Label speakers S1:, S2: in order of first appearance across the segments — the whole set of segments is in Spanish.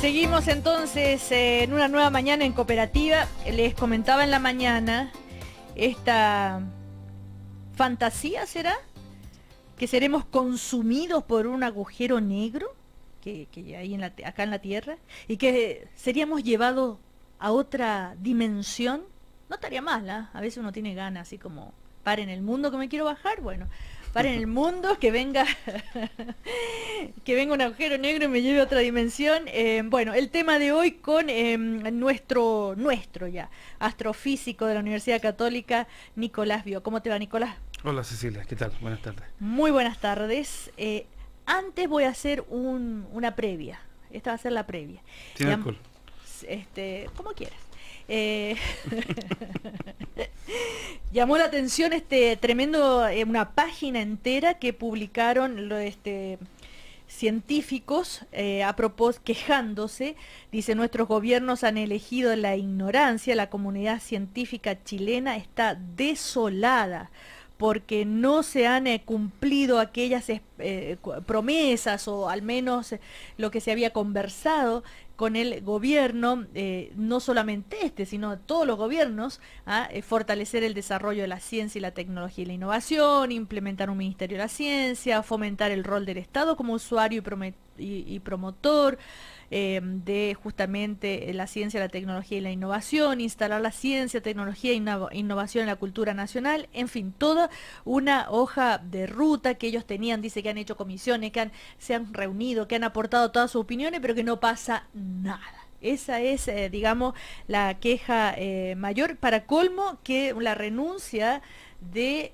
S1: Seguimos entonces en una nueva mañana en Cooperativa. Les comentaba en la mañana esta fantasía, ¿será? Que seremos consumidos por un agujero negro que hay acá en la Tierra y que seríamos llevados a otra dimensión. No estaría mal, ¿eh? A veces uno tiene ganas, así como, paren el mundo que me quiero bajar, bueno, paren el mundo, que venga que venga un agujero negro y me lleve a otra dimensión. Bueno, el tema de hoy con nuestro ya astrofísico de la Universidad Católica, Nicolás Bio. ¿Cómo te va, Nicolás?
S2: Hola Cecilia, ¿qué tal? Buenas tardes.
S1: Muy buenas tardes. Antes voy a hacer una previa. Esta va a ser la previa.
S2: ¿Tiene alcohol?
S1: Como quieras. Llamó la atención tremendo, una página entera que publicaron científicos a propósito, quejándose. Dice: nuestros gobiernos han elegido la ignorancia, la comunidad científica chilena está desolada porque no se han cumplido aquellas promesas, o al menos lo que se había conversado con el gobierno, no solamente sino todos los gobiernos, fortalecer el desarrollo de la ciencia y la tecnología y la innovación, implementar un ministerio de la ciencia, fomentar el rol del Estado como usuario y promotor de justamente la ciencia, la tecnología y la innovación, instalar la ciencia, tecnología e innovación en la cultura nacional, en fin, toda una hoja de ruta que ellos tenían. Dice que han hecho comisiones, que se han reunido, que han aportado todas sus opiniones, pero que no pasa nada. Esa es, digamos, la queja mayor, para colmo que la renuncia de...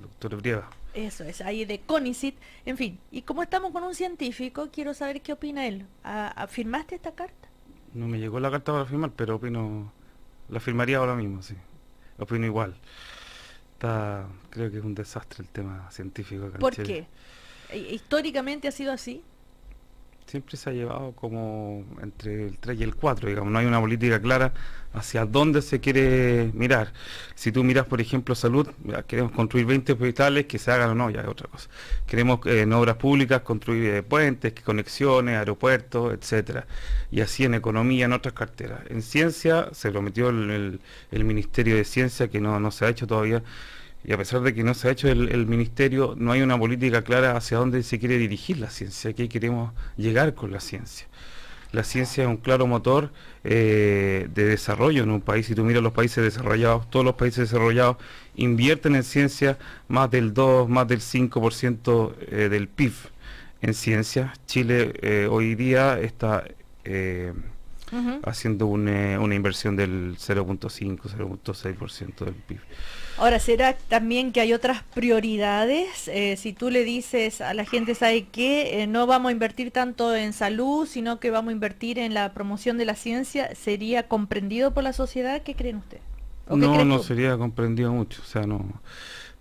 S2: doctor Brieva.
S1: Eso es, ahí de CONICYT, en fin. Y como estamos con un científico, quiero saber qué opina él. ¿Firmaste esta carta?
S2: No me llegó la carta para firmar, pero opino, la firmaría ahora mismo, sí. Opino igual. Creo que es un desastre el tema científico acá en
S1: ¿Por
S2: Chile.
S1: qué? ¿Históricamente ha sido así?
S2: Siempre se ha llevado como entre el 3 y el 4, digamos. No hay una política clara hacia dónde se quiere mirar. Si tú miras, por ejemplo, salud, queremos construir 20 hospitales, que se hagan o no, ya es otra cosa. Queremos en obras públicas construir puentes, conexiones, aeropuertos, etcétera. Y así en economía, en otras carteras. En ciencia se prometió el Ministerio de Ciencia, que no se ha hecho todavía. Y a pesar de que no se ha hecho el ministerio, no hay una política clara hacia dónde se quiere dirigir la ciencia, a qué queremos llegar con la ciencia. La ciencia es un claro motor de desarrollo en un país. Si tú miras los países desarrollados, todos los países desarrollados invierten en ciencia más del 2, más del 5% del PIB en ciencia. Chile hoy día está haciendo una inversión del 0.5, 0.6% del PIB.
S1: Ahora, ¿será también que hay otras prioridades? Si tú le dices a la gente, ¿sabe qué? No vamos a invertir tanto en salud, sino que vamos a invertir en la promoción de la ciencia, ¿sería comprendido por la sociedad? ¿Qué creen ustedes?
S2: No sería comprendido mucho, o sea, no.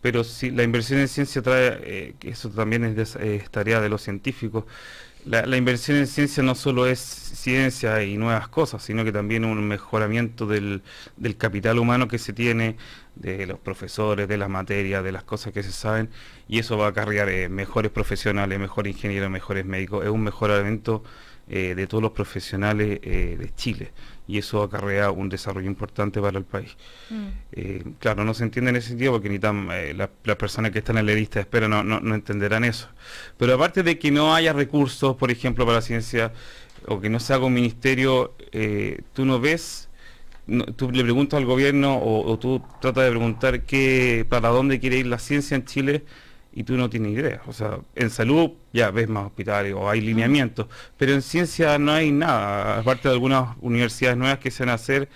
S2: Pero si la inversión en ciencia trae, que eso también es tarea de los científicos. La inversión en ciencia no solo es ciencia y nuevas cosas, sino que también un mejoramiento del capital humano que se tiene, de los profesores, de las materias, de las cosas que se saben, y eso va a acarrear mejores profesionales, mejores ingenieros, mejores médicos. Es un mejoramiento de todos los profesionales de Chile, y eso acarrea un desarrollo importante para el país. Claro, no se entiende en ese sentido porque ni las personas que están en la lista de espera no entenderán eso. Pero aparte de que no haya recursos, por ejemplo, para la ciencia, o que no se haga un ministerio, tú no ves, tú le preguntas al gobierno o tú tratas de preguntar para dónde quiere ir la ciencia en Chile, y tú no tienes idea. O sea, en salud ya ves más hospitales o hay lineamientos, pero en ciencia no hay nada, aparte de algunas universidades nuevas que se van a hacer.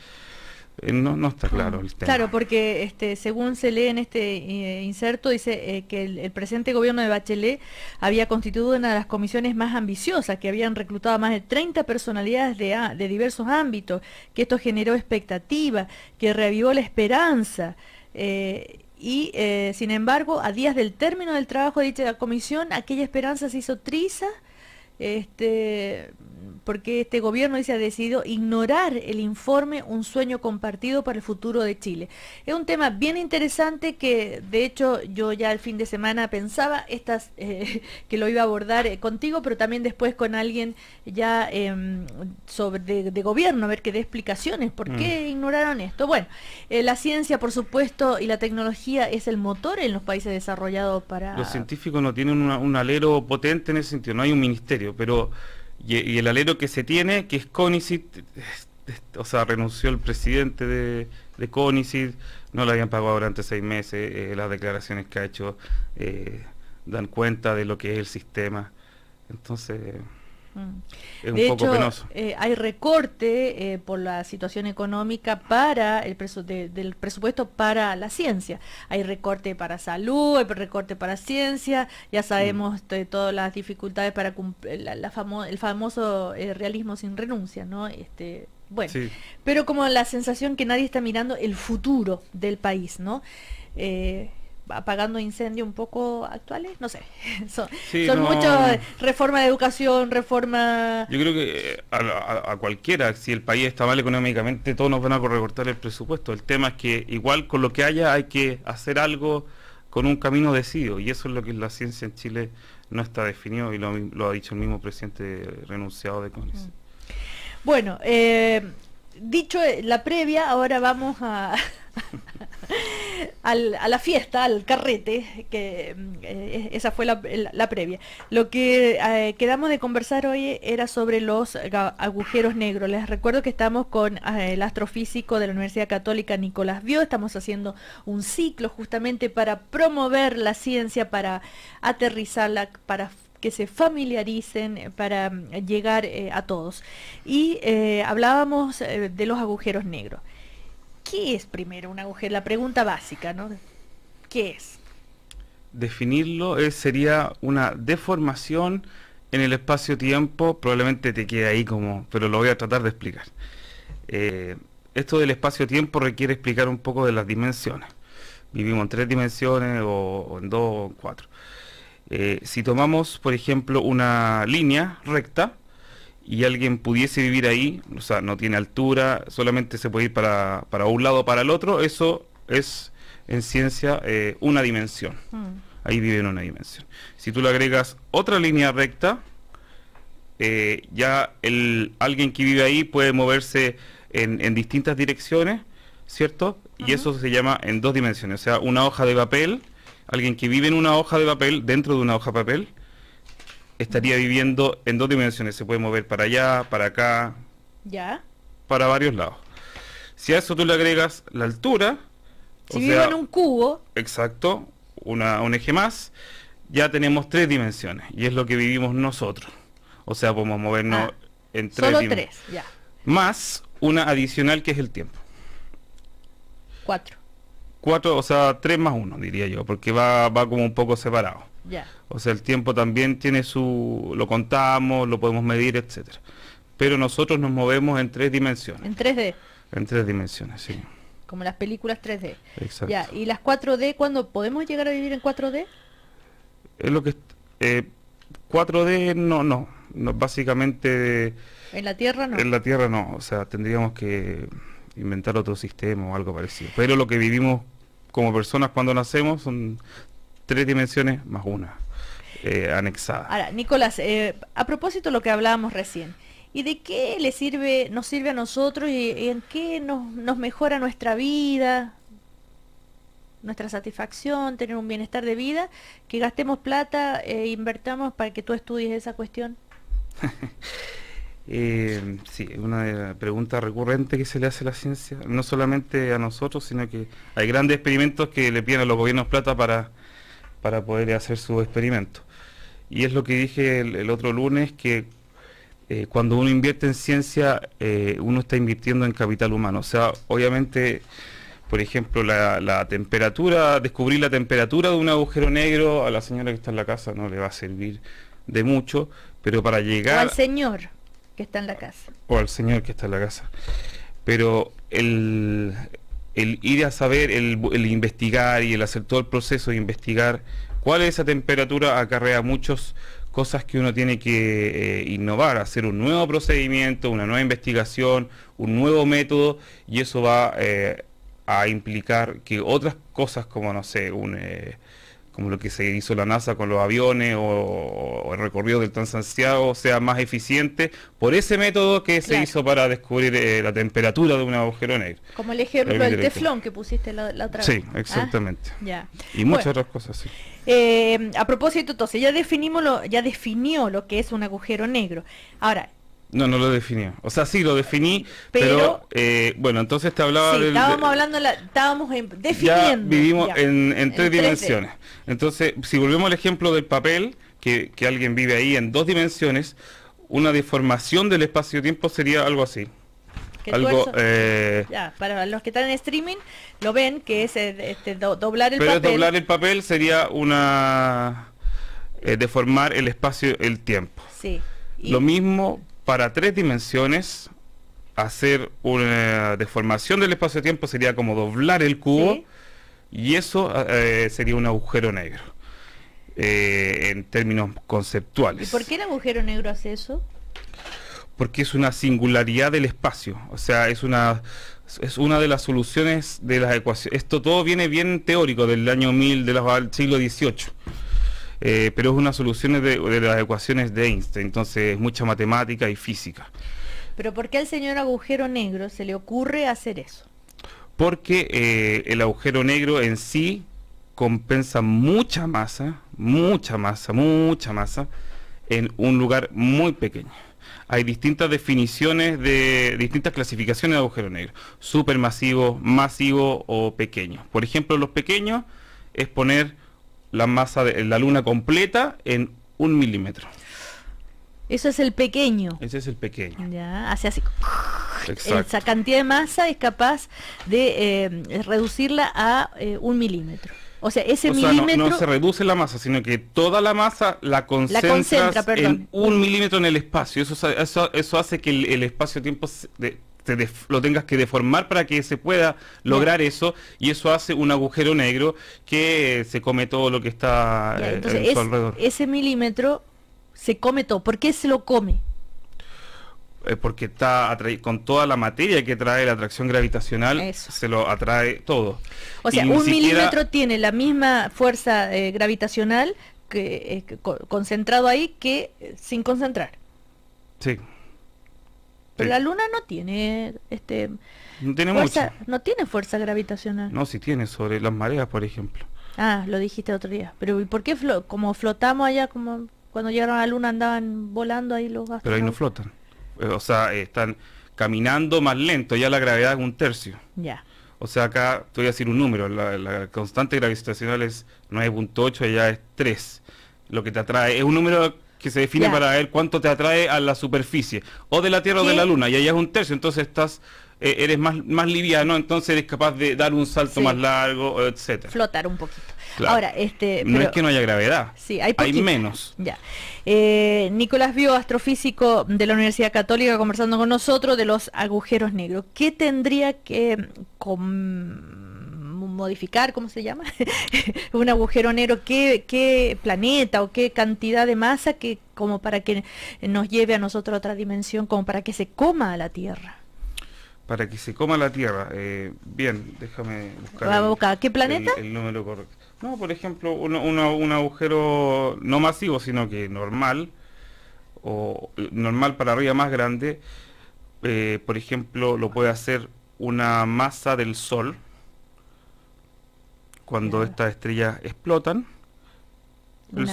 S2: No está claro el tema.
S1: Claro, porque según se lee en este inserto, dice que el presente gobierno de Bachelet había constituido una de las comisiones más ambiciosas, que habían reclutado a más de 30 personalidades de diversos ámbitos, que esto generó expectativa, que reavivó la esperanza. Sin embargo, a días del término del trabajo de dicha comisión, aquella esperanza se hizo triza, porque este gobierno dice ha decidido ignorar el informe Un sueño compartido para el futuro de Chile. Es un tema bien interesante que de hecho yo ya el fin de semana pensaba que lo iba a abordar contigo, pero también después con alguien ya sobre de gobierno, a ver que dé explicaciones, ¿por qué ignoraron esto? Bueno, la ciencia por supuesto y la tecnología es el motor en los países desarrollados para...
S2: Los científicos no tienen un alero potente en ese sentido, no hay un ministerio, pero y el alero que se tiene, que es CONICYT, o sea, renunció el presidente de CONICYT, no le habían pagado durante 6 meses, las declaraciones que ha hecho dan cuenta de lo que es el sistema, entonces es un poco penoso.
S1: Hay recorte por la situación económica para del presupuesto para la ciencia. Hay recorte para salud, hay recorte para ciencia, ya sabemos de todas las dificultades para cumplir el famoso realismo sin renuncia, ¿no? Bueno, sí. Pero como la sensación que nadie está mirando el futuro del país, ¿no? Apagando incendios un poco actuales, no sé, son muchas, reforma de educación, reforma...
S2: Yo creo que a cualquiera, si el país está mal económicamente, todos nos van a recortar el presupuesto. El tema es que igual con lo que haya hay que hacer algo con un camino decidido, y eso es lo que la ciencia en Chile no está definido, y lo ha dicho el mismo presidente renunciado de CONICYT.
S1: Bueno, dicho la previa, ahora vamos a... a la fiesta, al carrete, que esa fue la previa. Lo que quedamos de conversar hoy era sobre los agujeros negros. Les recuerdo que estamos con el astrofísico de la Universidad Católica Nicolás Vió. Estamos haciendo un ciclo justamente para promover la ciencia, para aterrizarla, para que se familiaricen, para llegar a todos. Y hablábamos de los agujeros negros. ¿Qué es primero un agujero? La pregunta básica, ¿no? ¿Qué es?
S2: Definirlo sería una deformación en el espacio-tiempo, probablemente te quede ahí pero lo voy a tratar de explicar. Esto del espacio-tiempo requiere explicar un poco de las dimensiones. Vivimos en 3 dimensiones o en 2 o en 4. Si tomamos, por ejemplo, una línea recta, y alguien pudiese vivir ahí, o sea, no tiene altura, solamente se puede ir para un lado o para el otro, eso es en ciencia una dimensión. Ahí vive en una dimensión. Si tú le agregas otra línea recta, ya alguien que vive ahí puede moverse en distintas direcciones, ¿cierto? Y eso se llama en 2 dimensiones, o sea, una hoja de papel, alguien que vive en una hoja de papel, dentro de una hoja de papel, estaría viviendo en 2 dimensiones, se puede mover para allá, para acá, para varios lados. Si a eso tú le agregas la altura,
S1: si vivo en un cubo,
S2: exacto, un eje más, ya tenemos 3 dimensiones, y es lo que vivimos nosotros. O sea, podemos movernos en 3 dimensiones.
S1: Solo 3, ya.
S2: Más una adicional que es el tiempo.
S1: 4,
S2: o sea, 3 más 1, diría yo, porque va como un poco separado. O sea, el tiempo también tiene lo contamos, lo podemos medir, etcétera. Pero nosotros nos movemos en 3 dimensiones.
S1: En 3D.
S2: En 3 dimensiones, sí.
S1: Como las películas 3D.
S2: Exacto.
S1: Ya, ¿y las 4D, cuándo podemos llegar a vivir en 4D?
S2: Es lo que 4D no, básicamente
S1: en la Tierra no.
S2: En la Tierra no, o sea, tendríamos que inventar otro sistema o algo parecido. Pero lo que vivimos como personas cuando nacemos son 3 dimensiones más una anexada.
S1: Ahora, Nicolás, a propósito de lo que hablábamos recién, ¿y de qué nos sirve a nosotros y en qué nos mejora nuestra vida, nuestra satisfacción, tener un bienestar de vida, que gastemos plata e invertamos para que tú estudies esa cuestión?
S2: Sí, es una pregunta recurrente que se le hace a la ciencia, no solamente a nosotros, sino que hay grandes experimentos que le piden a los gobiernos plata para poder hacer sus experimentos. Y es lo que dije el otro lunes, que cuando uno invierte en ciencia, uno está invirtiendo en capital humano. O sea, obviamente, por ejemplo, la temperatura, descubrir la temperatura de un agujero negro a la señora que está en la casa no le va a servir de mucho, pero para llegar...
S1: O al señor que está en la casa.
S2: O al señor que está en la casa. Pero el ir a saber, el investigar y el hacer todo el proceso de investigar cuál es esa temperatura acarrea muchos cosas que uno tiene que innovar, hacer un nuevo procedimiento, una nueva investigación, un nuevo método, y eso va a implicar que otras cosas como, no sé, como lo que se hizo la NASA con los aviones o el recorrido del Transantiago sea más eficiente por ese método que se hizo para descubrir la temperatura de un agujero negro.
S1: Como el ejemplo del teflón que pusiste la otra vez.
S2: Sí, exactamente.
S1: Ya.
S2: Y muchas otras cosas, sí.
S1: A propósito, entonces, ya definió lo que es un agujero negro. Ahora,
S2: no lo definió. O sea, sí, lo definí, pero bueno, entonces te hablaba del...
S1: estábamos definiendo.
S2: Ya vivimos en tres dimensiones. Entonces, si volvemos al ejemplo del papel, que alguien vive ahí en 2 dimensiones, una deformación del espacio-tiempo sería algo así. Algo,
S1: para los que están en streaming, lo ven, que es doblar el papel.
S2: Pero doblar el papel sería deformar el espacio, el tiempo.
S1: Sí.
S2: Lo mismo para 3 dimensiones, hacer una deformación del espacio-tiempo sería como doblar el cubo, ¿sí? Y eso sería un agujero negro, en términos conceptuales.
S1: ¿Y por qué el agujero negro hace eso?
S2: Porque es una singularidad del espacio, o sea, es una de las soluciones de las ecuaciones. Esto todo viene bien teórico del año 1000, del siglo XVIII. Pero es una solución de las ecuaciones de Einstein, entonces es mucha matemática y física.
S1: ¿Pero por qué al señor agujero negro se le ocurre hacer eso?
S2: Porque el agujero negro en sí compensa mucha masa en un lugar muy pequeño. Hay distintas definiciones distintas clasificaciones de agujero negro: supermasivo, masivo o pequeño. Por ejemplo, los pequeños es poner la masa de la Luna completa en 1 milímetro.
S1: Eso es el pequeño.
S2: Ese es el pequeño.
S1: Ya, hace así.
S2: Exacto.
S1: Esa cantidad de masa es capaz de reducirla a 1 milímetro. O sea, ese milímetro...
S2: No se reduce la masa, sino que toda la masa la concentras en 1 milímetro en el espacio. Eso hace que el espacio-tiempo lo tengas que deformar para que se pueda lograr eso, y eso hace un agujero negro que se come todo lo que está en su alrededor.
S1: Ese milímetro se come todo. ¿Por qué se lo come?
S2: Porque está con toda la materia que trae la atracción gravitacional, se lo atrae todo.
S1: O sea, 1 milímetro tiene la misma fuerza gravitacional concentrado ahí que sin concentrar.
S2: Sí.
S1: Pero la Luna no tiene
S2: no tiene
S1: fuerza, no tiene fuerza gravitacional.
S2: No, sí tiene, sobre las mareas, por ejemplo.
S1: Ah, lo dijiste otro día. Pero ¿y por qué como flotamos allá, como cuando llegaron a la Luna andaban volando ahí los astronautas?
S2: Pero ahí no flotan. O sea, están caminando más lento, ya la gravedad es 1/3.
S1: Ya.
S2: O sea, acá te voy a decir un número, la constante gravitacional es 9.8, allá es 3. Lo que te atrae es un número que se define para ver cuánto te atrae a la superficie, o de la Tierra o de la Luna, y allá es 1/3, entonces eres más liviano, entonces eres capaz de dar un salto más largo, etcétera.
S1: Flotar un poquito.
S2: Claro.
S1: Ahora,
S2: no es que no haya gravedad,
S1: sí, hay
S2: menos.
S1: Ya. Nicolás Bio, astrofísico de la Universidad Católica, conversando con nosotros de los agujeros negros. ¿Qué tendría que modificar, cómo se llama? Un agujero negro, ¿qué planeta o qué cantidad de masa como para que nos lleve a nosotros a otra dimensión, como para que se coma a la Tierra?
S2: Para que se coma la Tierra. Bien, déjame buscar
S1: ¿Qué planeta?
S2: El número correcto. No, por ejemplo, un agujero no masivo, sino que normal, o normal para arriba más grande. Por ejemplo, lo puede hacer una masa del Sol, cuando estas estrellas explotan. El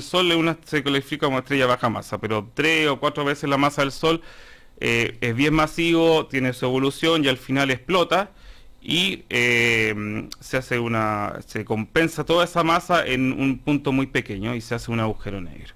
S2: Sol se califica como estrella baja masa, pero 3 o 4 veces la masa del Sol. Es bien masivo, tiene su evolución y al final explota y se compensa toda esa masa en un punto muy pequeño y se hace un agujero negro.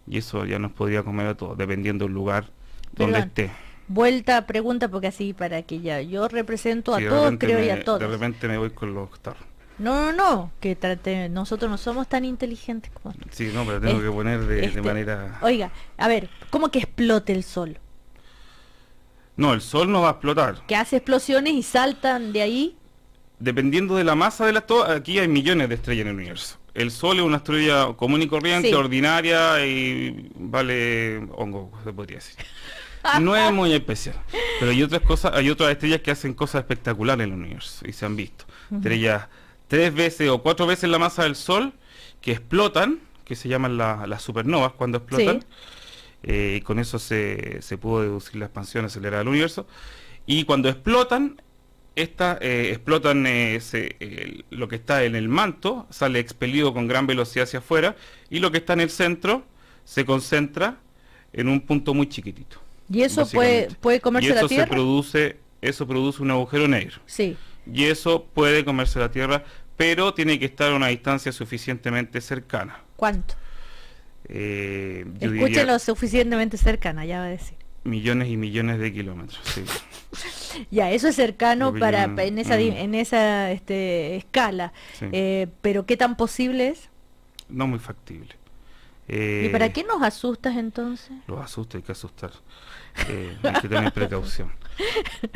S2: Y eso ya nos podría comer a todos, dependiendo del lugar donde esté.
S1: Vuelta a pregunta, porque así para que yo represento a todos, creo, y a todos.
S2: De repente me voy con los tarros.
S1: No, que nosotros no somos tan inteligentes como...
S2: Sí, no, pero tengo que poner de manera...
S1: Oiga, a ver, ¿cómo que explote el Sol?
S2: No, el Sol no va a explotar.
S1: ¿Que hace explosiones y saltan de ahí?
S2: Dependiendo de la masa de aquí hay millones de estrellas en el universo. el Sol es una estrella común y corriente,
S1: Sí.
S2: ordinaria y vale hongo, se podría decir. No es muy especial, pero hay otras cosas, hay otras estrellas que hacen cosas espectaculares en el universo y se han visto. Estrellas 3 veces o 4 veces la masa del Sol que explotan, que se llaman las supernovas cuando explotan.
S1: Sí.
S2: Y con eso se pudo deducir la expansión acelerada del universo. Y cuando explotan, lo que está en el manto sale expelido con gran velocidad hacia afuera y lo que está en el centro se concentra en un punto muy chiquitito.
S1: ¿Y eso puede
S2: Y
S1: comerse la
S2: eso
S1: Tierra?
S2: eso produce un agujero negro.
S1: Sí.
S2: Y eso puede comerse la Tierra, pero tiene que estar a una distancia suficientemente cercana.
S1: ¿Cuánto?
S2: Yo
S1: Escúchenlo
S2: diría
S1: suficientemente cercana, ya va a decir.
S2: millones y millones de kilómetros. Sí.
S1: Ya, eso es cercano
S2: Lo que
S1: para
S2: yo-
S1: en esa escala.
S2: Sí.
S1: Pero ¿qué tan posible es?
S2: No muy factible.
S1: ¿Y para qué nos asustas entonces?
S2: Los asusta, hay que asustar. Hay que tener precaución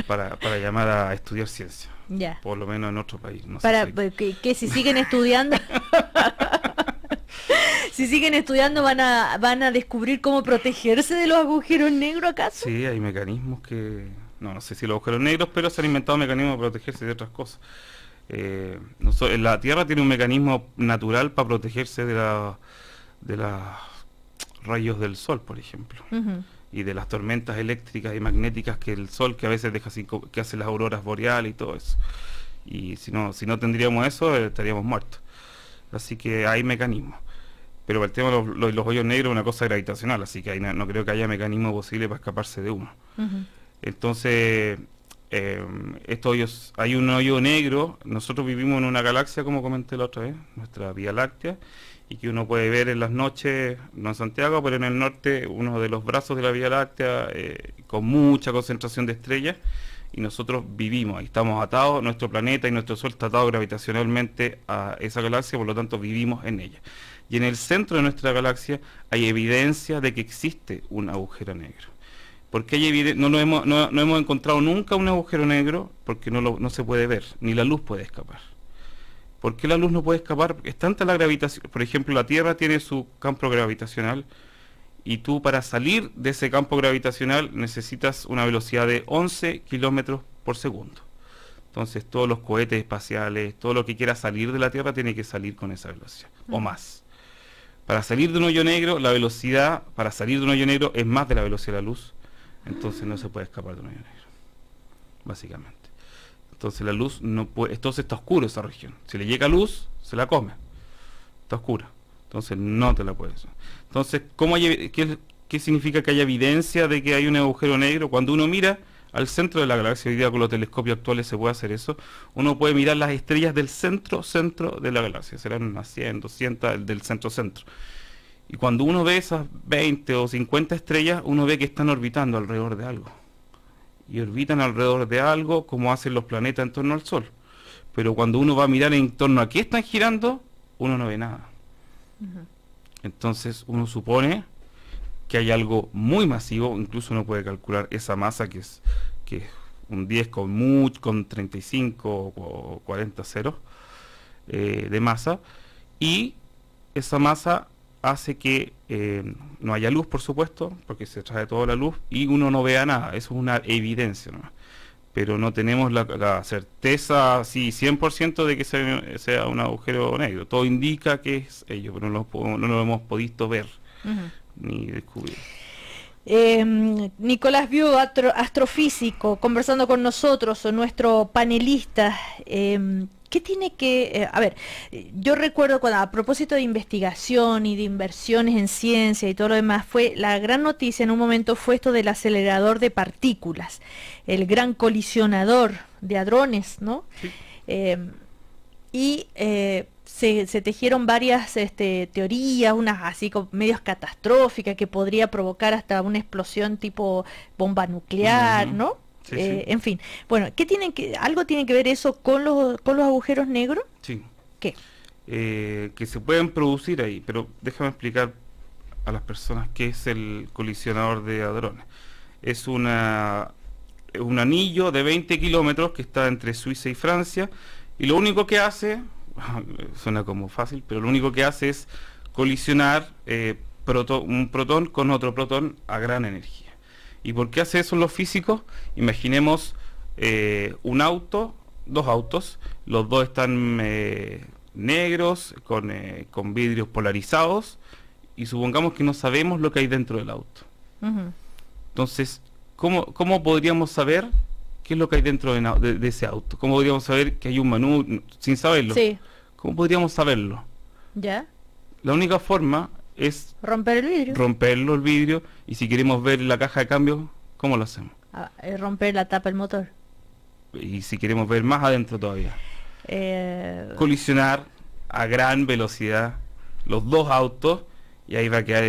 S2: para llamar a estudiar ciencia,
S1: Ya.
S2: por lo menos en otro país. No sé
S1: Para
S2: si-
S1: que si siguen estudiando si siguen estudiando van a descubrir cómo protegerse de los agujeros negros, ¿acaso?
S2: Sí, hay mecanismos que... No sé si los agujeros negros, pero se han inventado mecanismos para protegerse de otras cosas. La Tierra tiene un mecanismo natural para protegerse de los rayos del Sol, por ejemplo.
S1: Ujú.
S2: Y de las tormentas eléctricas y magnéticas que el Sol, que a veces deja que hace las auroras boreales y todo eso. Y si no tendríamos eso, estaríamos muertos. Así que hay mecanismos. Pero el tema de los hoyos negros es una cosa gravitacional, así que ahí no creo que haya mecanismo posible para escaparse de uno.
S1: Ujú.
S2: Entonces, estos hoyos, hay un hoyo negro, nosotros vivimos en una galaxia, como comenté la otra vez, nuestra Vía Láctea, y que uno puede ver en las noches, no en Santiago, pero en el norte, uno de los brazos de la Vía Láctea, con mucha concentración de estrellas, y nosotros vivimos ahí, estamos atados, nuestro planeta y nuestro Sol está atado gravitacionalmente a esa galaxia, por lo tanto vivimos en ella. Y en el centro de nuestra galaxia hay evidencia de que existe un agujero negro. Porque no hemos encontrado nunca un agujero negro, porque no se puede ver, ni la luz puede escapar. ¿Por qué la luz no puede escapar? Es tanta la gravitación. Por ejemplo, la Tierra tiene su campo gravitacional y tú para salir de ese campo gravitacional necesitas una velocidad de 11 kilómetros por segundo. Entonces todos los cohetes espaciales, todo lo que quiera salir de la Tierra tiene que salir con esa velocidad, o más. Para salir de un hoyo negro, la velocidad para salir de un hoyo negro es más de la velocidad de la luz. Entonces no se puede escapar de un hoyo negro, básicamente. Entonces la luz no puede, entonces está oscuro esa región. Si le llega luz, se la come. Está oscura. Entonces no te la puedes. Entonces, ¿qué significa que haya evidencia de que hay un agujero negro? Cuando uno mira al centro de la galaxia, hoy día con los telescopios actuales se puede hacer eso, uno puede mirar las estrellas del centro de la galaxia. Serán unas 100, 200 del centro. Y cuando uno ve esas 20 o 50 estrellas, uno ve que están orbitando alrededor de algo. Y orbitan alrededor de algo como hacen los planetas en torno al Sol. Pero cuando uno va a mirar en torno a qué están girando, uno no ve nada.
S1: Ujú.
S2: Entonces uno supone que hay algo muy masivo, incluso uno puede calcular esa masa que es un 10 con 35 o 40 ceros de masa, y esa masa hace que no haya luz, por supuesto, porque se trae toda la luz y uno no vea nada. Eso es una evidencia, ¿no? Pero no tenemos la certeza así 100% de que sea un agujero negro. Todo indica que es ello, pero no lo hemos podido ver
S1: Ujú.
S2: ni descubrir.
S1: Nicolás Biu, astrofísico, conversando con nosotros, nuestro panelista. ¿Qué tiene que...? A ver, yo recuerdo cuando a propósito de investigación y de inversiones en ciencia y todo lo demás, la gran noticia en un momento fue esto del acelerador de partículas, el gran colisionador de hadrones, ¿no?
S2: Sí.
S1: Se tejieron varias teorías, unas así como medios catastróficas, que podría provocar hasta una explosión tipo bomba nuclear,
S2: Ujú.
S1: ¿no?
S2: Sí, sí.
S1: En fin, bueno, ¿algo tiene que ver eso con los agujeros negros?
S2: Sí.
S1: ¿Qué?
S2: Que se pueden producir ahí, pero déjame explicar a las personas qué es el colisionador de hadrones. Es un anillo de 20 kilómetros que está entre Suiza y Francia, y lo único que hace, suena como fácil, pero lo único que hace es colisionar un protón con otro protón a gran energía. ¿Y por qué hace eso los físicos? Imaginemos un auto, dos autos, los dos están negros, con vidrios polarizados, y supongamos que no sabemos lo que hay dentro del auto. Entonces, ¿cómo podríamos saber qué es lo que hay dentro de ese auto? ¿Cómo podríamos saber que hay un menú sin saberlo?
S1: Sí.
S2: ¿Cómo podríamos saberlo?
S1: ¿Ya?
S2: La única forma es
S1: Romper el vidrio.
S2: romperlo el vidrio, y si queremos ver la caja de cambio, ¿cómo lo hacemos?
S1: Romper la tapa del motor.
S2: Y si queremos ver más adentro todavía, colisionar a gran velocidad los dos autos, y ahí va a quedar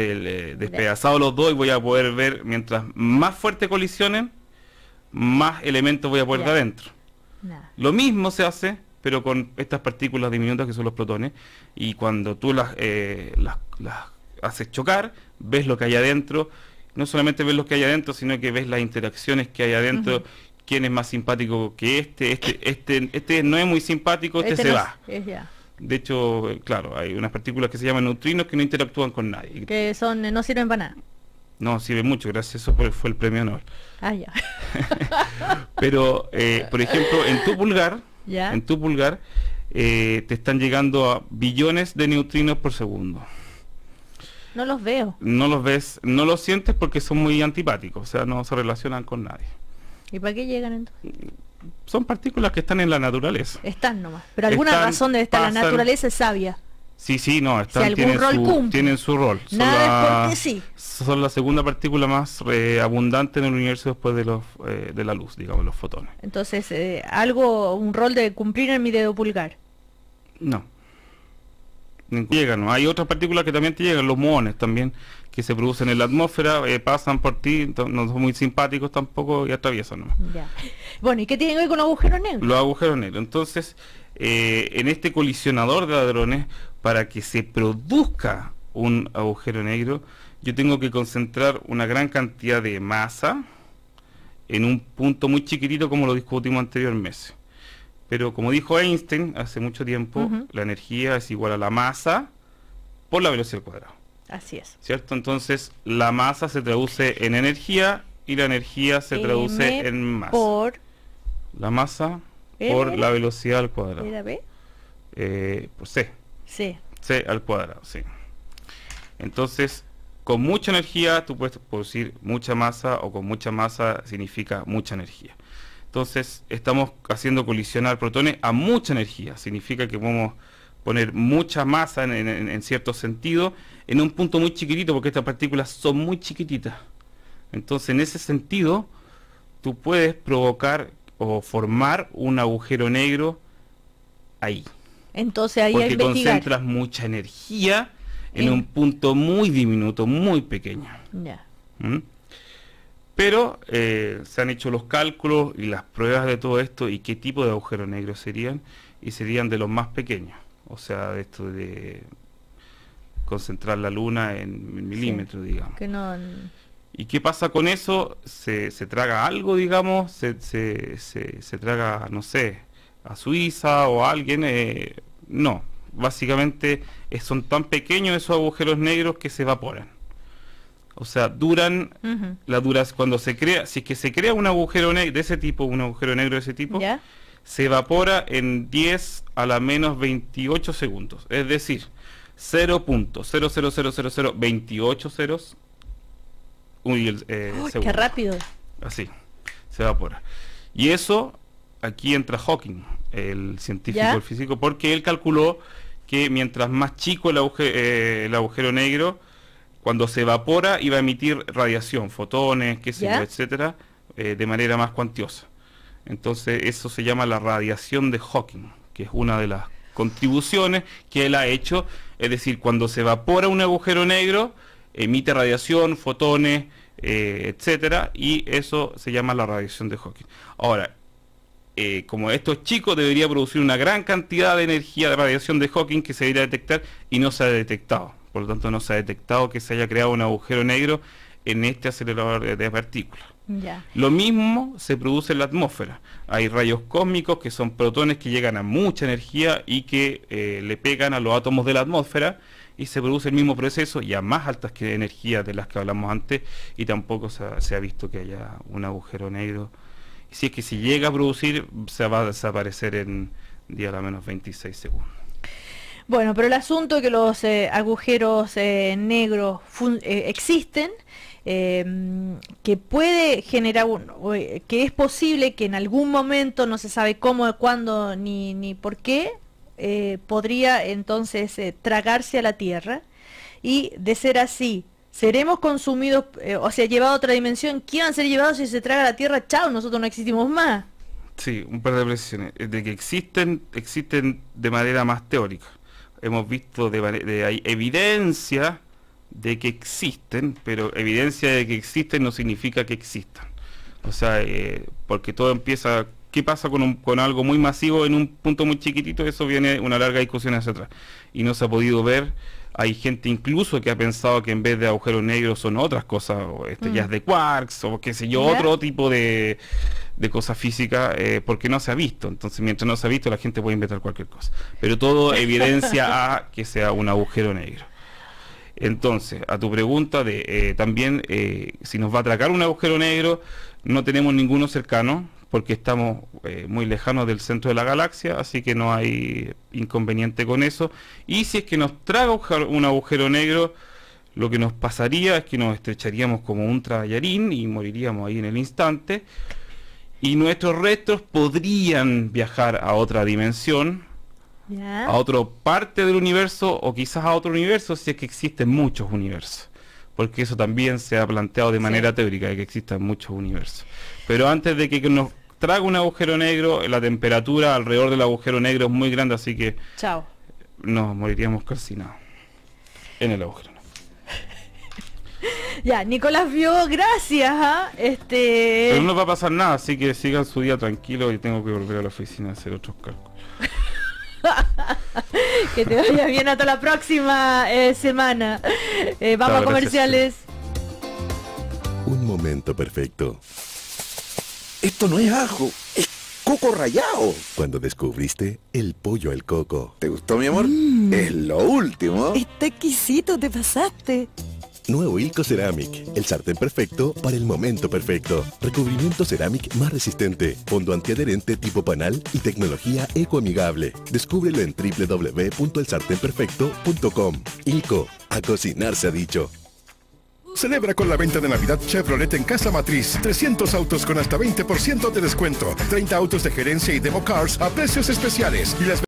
S2: despedazado los dos, y voy a poder ver, mientras más fuerte colisionen, más elementos voy a poder ver adentro. Lo mismo se hace, pero con estas partículas diminutas que son los protones, y cuando tú las haces chocar, ves lo que hay adentro. No solamente ves lo que hay adentro, sino que ves las interacciones que hay adentro. Quién es más simpático que este no es muy simpático, este se va. De hecho, claro, hay unas partículas que se llaman neutrinos que no interactúan con nadie.
S1: Que no sirven para nada.
S2: No, sirve mucho, gracias a eso fue el premio Nobel.
S1: Ya.
S2: Pero, por ejemplo, en tu pulgar,
S1: ¿Ya?
S2: te están llegando a billones de neutrinos por segundo.
S1: No los veo.
S2: No los ves, no los sientes porque son muy antipáticos, o sea, no se relacionan con nadie.
S1: ¿Y para qué llegan entonces?
S2: Son partículas que están en la naturaleza.
S1: Están nomás. Pero alguna razón debe estar, la naturaleza es sabia.
S2: Sí, no,
S1: si tienen
S2: su rol.
S1: Nada es porque sí.
S2: Son la segunda partícula más abundante en el universo después de la luz, digamos, los fotones.
S1: Entonces, un rol de cumplir en mi dedo pulgar.
S2: No. Llegan, ¿no? Hay otras partículas que también te llegan, los muones también, que se producen en la atmósfera, pasan por ti, no son muy simpáticos tampoco y atraviesan, ¿no?
S1: Ya. Bueno, ¿y qué tienen que ver con los agujeros negros?
S2: Los agujeros negros. Entonces, en este colisionador de hadrones, para que se produzca un agujero negro, yo tengo que concentrar una gran cantidad de masa en un punto muy chiquitito, como lo discutimos anteriormente. Pero como dijo Einstein hace mucho tiempo, la energía es igual a la masa por la velocidad al cuadrado.
S1: Así es.
S2: ¿Cierto? Entonces, la masa se traduce en energía y la energía se traduce en masa.
S1: Por
S2: la masa por la velocidad al cuadrado.
S1: ¿Era B?
S2: Por C.
S1: C.
S2: C al cuadrado, sí. Entonces, con mucha energía tú puedes producir mucha masa, o con mucha masa significa mucha energía. Entonces, estamos haciendo colisionar protones a mucha energía. Significa que podemos poner mucha masa en cierto sentido en un punto muy chiquitito, porque estas partículas son muy chiquititas. Entonces, en ese sentido, tú puedes provocar o formar un agujero negro ahí.
S1: Entonces ahí
S2: porque
S1: hay que investigar.
S2: Concentras mucha energía en un punto muy diminuto, muy pequeño.
S1: Ya.
S2: Pero se han hecho los cálculos y las pruebas de todo esto y qué tipo de agujero negro serían, y serían de los más pequeños. O sea, de esto de concentrar la luna en milímetros, digamos.
S1: Que no...
S2: ¿Y qué pasa con eso? Se traga algo, digamos, se traga, no sé, a Suiza o a alguien. No, básicamente son tan pequeños esos agujeros negros que se evaporan. O sea, duran, cuando se crea, si es que se crea un agujero negro de ese tipo, un agujero negro de ese tipo,
S1: ¿ya?
S2: Se evapora en 10 a la menos 28 segundos. Es decir, 0.0000028 ceros.
S1: ¡Qué rápido!
S2: Así, se evapora. Y eso, aquí entra Hawking, el científico,
S1: ¿ya?
S2: el físico, porque él calculó que mientras más chico el agujero negro, cuando se evapora iba a emitir radiación, fotones, qué sé yo, etcétera, de manera más cuantiosa. Entonces eso se llama la radiación de Hawking, que es una de las contribuciones que él ha hecho. Es decir, cuando se evapora un agujero negro, emite radiación, fotones, etcétera, y eso se llama la radiación de Hawking. Ahora, como esto es chico, debería producir una gran cantidad de energía de radiación de Hawking que se debería detectar, y no se ha detectado. Por lo tanto, no se ha detectado que se haya creado un agujero negro en este acelerador de partículas.
S1: Ya.
S2: Lo mismo se produce en la atmósfera. Hay rayos cósmicos que son protones que llegan a mucha energía y que le pegan a los átomos de la atmósfera y se produce el mismo proceso y a más altas energías de las que hablamos antes, y tampoco se ha visto que haya un agujero negro. Y si es que si llega a producir, se va a desaparecer en día a la menos 26 segundos.
S1: Bueno, pero el asunto es que los agujeros negros existen, que puede generar que es posible que en algún momento, no se sabe cómo, cuándo ni por qué, podría entonces tragarse a la Tierra, y de ser así, seremos consumidos, o sea, llevados a otra dimensión. ¿Quién van a ser llevados si se traga la Tierra? Chao, nosotros no existimos más.
S2: Sí, un par de precisiones. De que existen de manera más teórica. Hemos visto hay evidencia de que existen, pero evidencia de que existen no significa que existan. O sea, porque todo empieza... ¿Qué pasa con algo muy masivo en un punto muy chiquitito? Eso viene una larga discusión hacia atrás. Y no se ha podido ver. Hay gente incluso que ha pensado que en vez de agujeros negros son otras cosas, o estrellas de quarks, o qué sé yo, otro tipo de cosas físicas, porque no se ha visto. Entonces, mientras no se ha visto, la gente puede inventar cualquier cosa. Pero todo evidencia a que sea un agujero negro. Entonces, a tu pregunta de también, si nos va a atracar un agujero negro, no tenemos ninguno cercano, porque estamos muy lejanos del centro de la galaxia, así que no hay inconveniente con eso. Y si es que nos traga un agujero negro, lo que nos pasaría es que nos estrecharíamos como un tallarín y moriríamos ahí en el instante, y nuestros restos podrían viajar a otra dimensión, a otra parte del universo, o quizás a otro universo, si es que existen muchos universos, porque eso también se ha planteado de manera teórica, de que existan muchos universos. Pero antes de que nos traga un agujero negro, la temperatura alrededor del agujero negro es muy grande, así que
S1: chao,
S2: nos moriríamos calcinados en el agujero negro.
S1: Ya, Nicolás vio, gracias.
S2: Pero no va a pasar nada, así que sigan su día tranquilo y tengo que volver a la oficina a hacer otros cálculos.
S1: Que te vaya bien hasta la próxima semana. Vamos a comerciales.
S3: Un momento perfecto. Esto no es ajo, es coco rallado. Cuando descubriste el pollo al coco. ¿Te gustó, mi amor? Es lo último.
S4: Está exquisito, te pasaste.
S3: Nuevo Ilco Ceramic, el sartén perfecto para el momento perfecto. Recubrimiento Ceramic más resistente, fondo antiadherente tipo panal y tecnología ecoamigable. Descúbrelo en www.elsartenperfecto.com. Ilco, a cocinar se ha dicho.
S5: Celebra con la venta de Navidad Chevrolet en Casa Matriz. 300 autos con hasta 20% de descuento. 30 autos de gerencia y demo cars a precios especiales. Y las